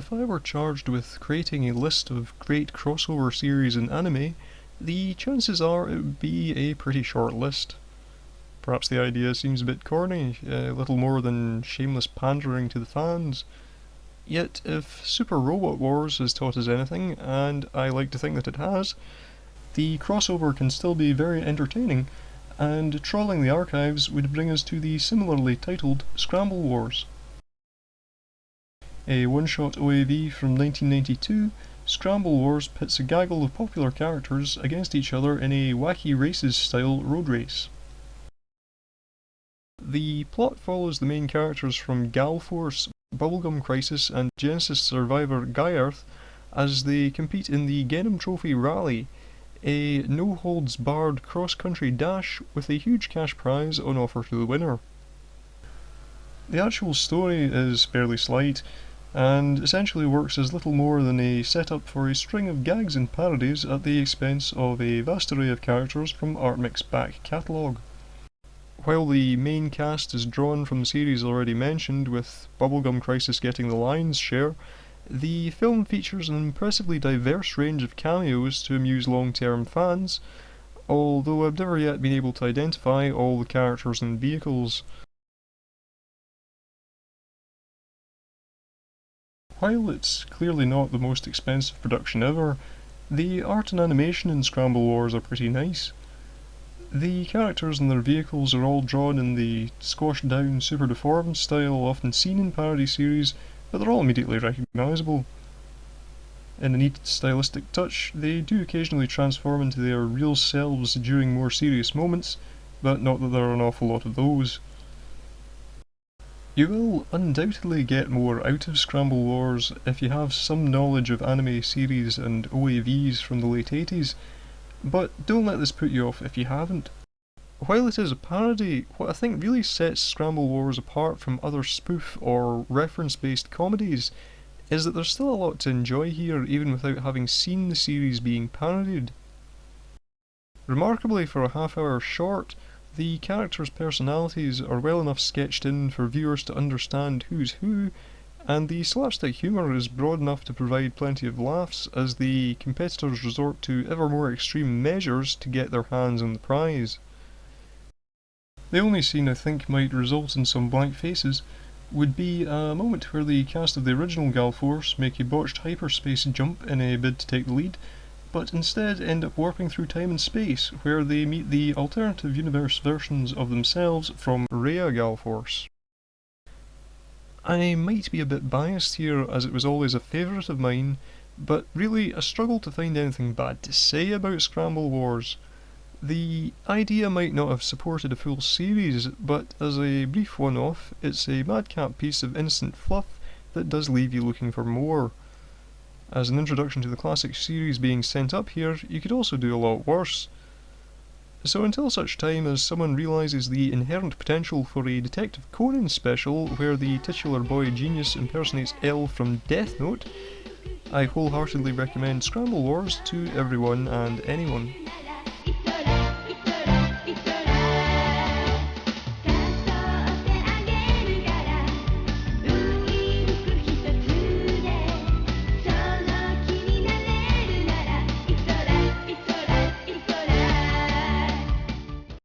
If I were charged with creating a list of great crossover series in anime, the chances are it would be a pretty short list. Perhaps the idea seems a bit corny, little more than shameless pandering to the fans. Yet if Super Robot Wars has taught us anything, and I like to think that it has, the crossover can still be very entertaining, and trawling the archives would bring us to the similarly titled Scramble Wars. A one-shot OAV from 1992, Scramble Wars pits a gaggle of popular characters against each other in a wacky races-style road race. The plot follows the main characters from Gal Force, Bubblegum Crisis and Genesis survivor Gaiarth as they compete in the Genom Trophy Rally, a no-holds-barred cross-country dash with a huge cash prize on offer to the winner. The actual story is fairly slight, and essentially works as little more than a setup for a string of gags and parodies at the expense of a vast array of characters from Artmic's back catalogue. While the main cast is drawn from the series already mentioned, with Bubblegum Crisis getting the lion's share, the film features an impressively diverse range of cameos to amuse long-term fans, although I've never yet been able to identify all the characters and vehicles. While it's clearly not the most expensive production ever, the art and animation in Scramble Wars are pretty nice. The characters and their vehicles are all drawn in the squashed down, super-deformed style often seen in parody series, but they're all immediately recognisable. In a neat stylistic touch, they do occasionally transform into their real selves during more serious moments, but not that there are an awful lot of those. You will undoubtedly get more out of Scramble Wars if you have some knowledge of anime series and OAVs from the late 80s, but don't let this put you off if you haven't. While it is a parody, what I think really sets Scramble Wars apart from other spoof or reference-based comedies is that there's still a lot to enjoy here even without having seen the series being parodied. Remarkably, for a half-hour short, the characters' personalities are well enough sketched in for viewers to understand who's who, and the slapstick humour is broad enough to provide plenty of laughs as the competitors resort to ever more extreme measures to get their hands on the prize. The only scene I think might result in some blank faces would be a moment where the cast of the original Gal Force make a botched hyperspace jump in a bid to take the lead, but instead end up warping through time and space, where they meet the alternative universe versions of themselves from Rhea Gal Force. I might be a bit biased here, as it was always a favourite of mine, but really I struggle to find anything bad to say about Scramble Wars. The idea might not have supported a full series, but as a brief one-off, it's a madcap piece of innocent fluff that does leave you looking for more. As an introduction to the classic series being sent up here, you could also do a lot worse. So until such time as someone realises the inherent potential for a Detective Conan special where the titular boy genius impersonates L from Death Note, I wholeheartedly recommend Scramble Wars to everyone and anyone.